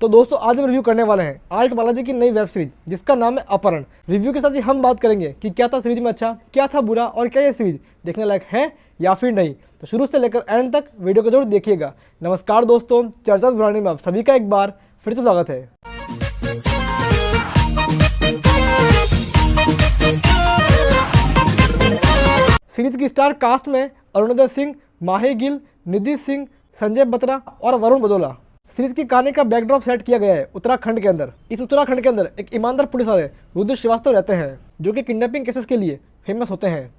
तो दोस्तों आज हम रिव्यू करने वाले हैं आर्ट बालाजी की नई वेब सीरीज जिसका नाम है अपहरण। रिव्यू के साथ ही हम बात करेंगे कि क्या था सीरीज में अच्छा, क्या था बुरा और क्या ये सीरीज देखने लायक है या फिर नहीं। तो शुरू से लेकर एंड तक वीडियो को जरूर देखिएगा। नमस्कार दोस्तों, चर्चा बुरानी में आप सभी का एक बार फिर से स्वागत है। सीरीज की स्टार कास्ट में अरुणोदय सिंह, माही गिल, निधि सिंह, संजय बत्रा और वरुण बदोला। सीरीज की कहानी का बैकड्रॉप सेट किया गया है उत्तराखंड के अंदर। इस उत्तराखंड के अंदर एक ईमानदार पुलिस वाले रुद्र श्रीवास्तव रहते हैं जो कि किडनैपिंग केसेस के लिए फेमस होते हैं।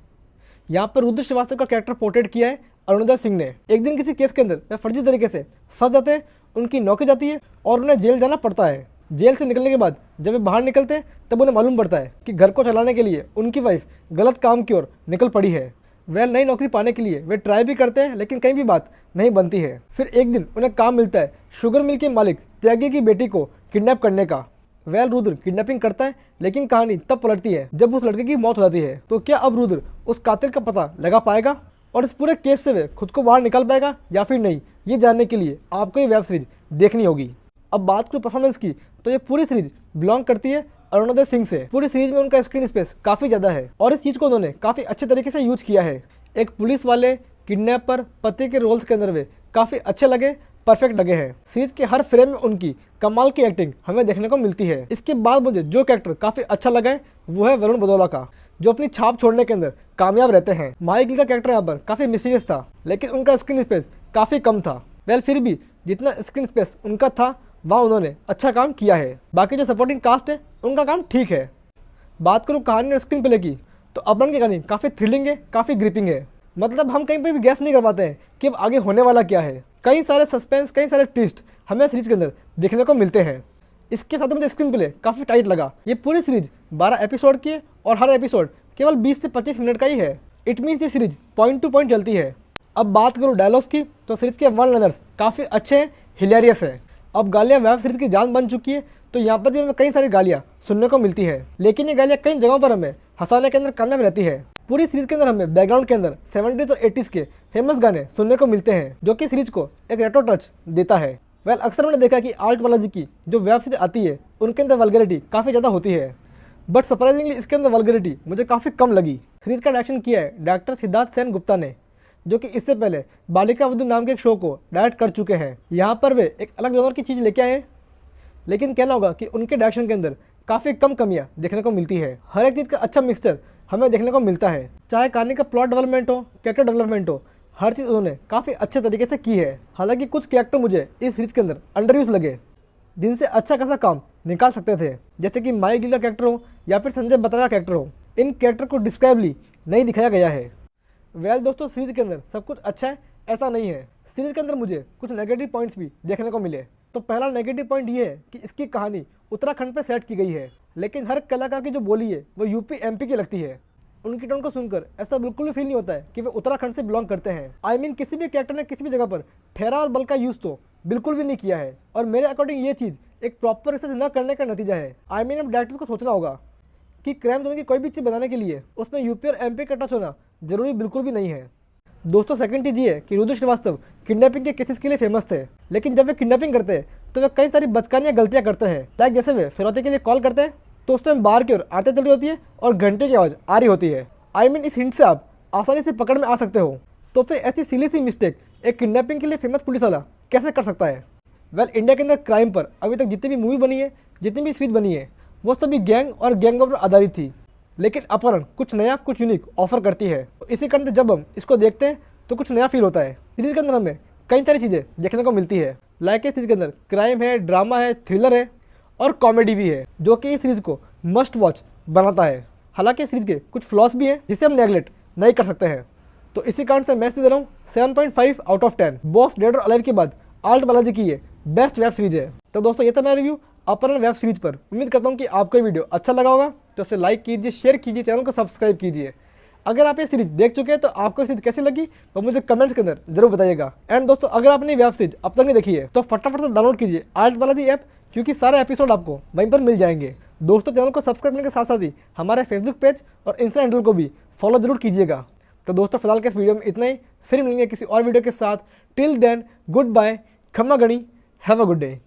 यहाँ पर रुद्र श्रीवास्तव का कैरेक्टर पोर्ट्रेट किया है अरुणोदय सिंह ने। एक दिन किसी केस के अंदर वे फर्जी तरीके से फंस जाते हैं, उनकी नौकरी जाती है और उन्हें जेल जाना पड़ता है। जेल से निकलने के बाद जब वे बाहर निकलते हैं तब उन्हें मालूम पड़ता है कि घर को चलाने के लिए उनकी वाइफ गलत काम की ओर निकल पड़ी है। वह नई नौकरी पाने के लिए वे ट्राई भी करते हैं लेकिन कहीं भी बात नहीं बनती है। फिर एक दिन उन्हें काम मिलता है शुगर मिल के मालिक त्यागी की बेटी को किडनैप करने का। वह रुद्र किडनैपिंग करता है लेकिन कहानी तब पलटती है जब उस लड़के की मौत हो जाती है। तो क्या अब रुद्र उस कातिल का पता लगा पाएगा और इस पूरे केस से वे खुद को बाहर निकाल पाएगा या फिर नहीं, ये जानने के लिए आपको ये वेब सीरीज देखनी होगी। अब बात करूँ परफॉर्मेंस की तो ये पूरी सीरीज बिलोंग करती है अरुणोदय सिंह से। पूरी सीरीज में उनका स्क्रीन स्पेस काफ़ी ज़्यादा है और इस चीज़ को उन्होंने काफ़ी अच्छे तरीके से यूज किया है। एक पुलिस वाले, किडनैपर, पति के रोल्स के अंदर वे काफ़ी अच्छे लगे, परफेक्ट लगे हैं। सीरीज के हर फ्रेम में उनकी कमाल की एक्टिंग हमें देखने को मिलती है। इसके बाद मुझे जो कैरेक्टर काफ़ी अच्छा लगा है वो है वरुण बदोला का, जो अपनी छाप छोड़ने के अंदर कामयाब रहते हैं। माही गिल का कैरेक्टर यहाँ पर काफ़ी मिस्टीरियस था लेकिन उनका स्क्रीन स्पेस काफ़ी कम था। वेल फिर भी जितना स्क्रीन स्पेस उनका था वहाँ उन्होंने अच्छा काम किया है। बाकी जो सपोर्टिंग कास्ट है उनका काम ठीक है। बात करूँ कहानी और स्क्रीन प्ले की तो अपहरण की कहानी काफ़ी थ्रिलिंग है, काफ़ी ग्रिपिंग है। मतलब हम कहीं पे भी गैस नहीं कर पाते हैं कि अब आगे होने वाला क्या है। कई सारे सस्पेंस, कई सारे ट्विस्ट हमें सीरीज के अंदर देखने को मिलते हैं। इसके साथ मुझे स्क्रीन प्ले काफ़ी टाइट लगा। ये पूरी सीरीज 12 एपिसोड की है और हर एपिसोड केवल 20 से 25 मिनट का ही है। इट मीन्स ये सीरीज पॉइंट टू पॉइंट चलती है। अब बात करूँ डायलॉग्स की तो सीरीज के वन लाइनर्स काफ़ी अच्छे हैं, हिलेरियस है। अब गालियाँ वेब सीरीज की जान बन चुकी है तो यहाँ पर भी हमें कई सारी गालियाँ सुनने को मिलती है, लेकिन ये गालियाँ कई जगहों पर हमें हंसाने के अंदर कामयाब रहती है। पूरी सीरीज के अंदर हमें बैकग्राउंड के अंदर 70s और 80s के फेमस गाने सुनने को मिलते हैं जो कि सीरीज को एक रेट्रो टच देता है। वेल अक्सर मैंने देखा कि आर्ट बालाजी की जो वेब सीरीज आती है उनके अंदर वल्गैरिटी काफ़ी ज़्यादा होती है, बट सरप्राइजिंगली इसके अंदर वल्गैरिटी मुझे काफ़ी कम लगी। सीरीज का डायरेक्शन किया है डायरेक्टर सिद्धार्थ सेन गुप्ता ने, जो कि इससे पहले बालिका वधू नाम के एक शो को डायरेक्ट कर चुके हैं। यहाँ पर वे एक अलग जॉनर की चीज़ लेके आए हैं, लेकिन कहना होगा कि उनके डायरेक्शन के अंदर काफ़ी कम कमियां देखने को मिलती है। हर एक चीज़ का अच्छा मिक्सचर हमें देखने को मिलता है, चाहे कहानी का प्लॉट डेवलपमेंट हो, कैरेक्टर डेवलपमेंट हो, हर चीज़ उन्होंने काफ़ी अच्छे तरीके से की है। हालांकि कुछ कैरेक्टर मुझे इस सीरीज के अंदर अंडर यूज लगे जिनसे अच्छा खासा काम निकाल सकते थे, जैसे कि माही गिल का कैरेक्टर हो या फिर संजय बत्रा का कैरेक्टर हो। इन कैरेक्टर को डिस्क्राइबली नहीं दिखाया गया है। वेल दोस्तों, सीरीज के अंदर सब कुछ अच्छा है ऐसा नहीं है। सीरीज के अंदर मुझे कुछ नेगेटिव पॉइंट्स भी देखने को मिले। तो पहला नेगेटिव पॉइंट ये है कि इसकी कहानी उत्तराखंड पे सेट की गई है, लेकिन हर कलाकार की जो बोली है वो यूपी एमपी की लगती है। उनकी टोन को सुनकर ऐसा बिल्कुल भी फील नहीं होता है कि वे उत्तराखंड से बिलोंग करते हैं। किसी भी कैरेक्टर ने किसी भी जगह पर ठहरा और बल का यूज़ तो बिल्कुल भी नहीं किया है और मेरे अकॉर्डिंग ये चीज़ एक प्रॉपर रिसर्च न करने का नतीजा है। अब डायरेक्टर्स को सोचना होगा कि क्राइम जोन की कोई भी चीज़ बनाने के लिए उसमें यूपी और एमपी का टच होना जरूरी बिल्कुल भी नहीं है। दोस्तों सेकंड चीज़ ये है कि रुद्र श्रीवास्तव किडनैपिंग के केसेस के लिए फेमस थे, लेकिन जब वे किडनैपिंग करते हैं तो वे कई सारी बचकानियाँ गलतियाँ करते हैं। लाइक जैसे वे फिरौती के लिए कॉल करते हैं तो उस टाइम बाहर की ओर आते चल रही होती है और घंटे की आवाज़ आ रही होती है। इस हिंट से आप आसानी से पकड़ में आ सकते हो। तो फिर ऐसी सिली सी मिस्टेक एक किडनैपिंग के लिए फेमस पुलिस वाला कैसे कर सकता है। वेल इंडिया के अंदर क्राइम पर अभी तक जितनी भी मूवी बनी है, जितनी भी सीरीज बनी है, वो सभी गैंग और गैंग पर आधारित थी, लेकिन अपहरण कुछ नया, कुछ यूनिक ऑफर करती है। तो इसी कारण जब हम इसको देखते हैं तो कुछ नया फील होता है। सीरीज के अंदर हमें कई सारी चीज़ें देखने को मिलती है। लाइक इस सीरीज के अंदर क्राइम है, ड्रामा है, थ्रिलर है और कॉमेडी भी है, जो कि इस सीरीज को मस्ट वॉच बनाता है। हालांकि इस सीरीज के कुछ फ्लॉस भी हैं जिसे हम नेगलेक्ट नहीं कर सकते हैं। तो इसी कारण से मैं दे रहा हूँ 7.5 आउट ऑफ 10। बॉस डेड और अलाइव के बाद आर्ट बालाजी की ये बेस्ट वेब सीरीज है। तो दोस्तों ये था मेरा रिव्यू अपहरण वेब सीरीज पर। उम्मीद करता हूँ कि आपको ये वीडियो अच्छा लगा होगा, तो इसे लाइक कीजिए, शेयर कीजिए, चैनल को सब्सक्राइब कीजिए। अगर आप ये सीरीज देख चुके हैं तो आपको ये सीरीज कैसी लगी तो मुझे कमेंट्स के अंदर जरूर बताइएगा। एंड दोस्तों अगर आपने वेब सीरीज अब तक नहीं देखी है तो फटाफट से डाउनलोड कीजिए आर्ट बालाजी ऐप, क्योंकि सारे एपिसोड आपको वहीं पर मिल जाएंगे। दोस्तों चैनल को सब्सक्राइब करने के साथ साथ ही हमारे फेसबुक पेज और इंस्टा हैंडल को भी फॉलो जरूर कीजिएगा। तो दोस्तों फिलहाल के इस वीडियो में इतना ही, फिर मिलेंगे किसी और वीडियो के साथ। टिल देन गुड बाय, खम्मा गणी, हैव अ गुड डे।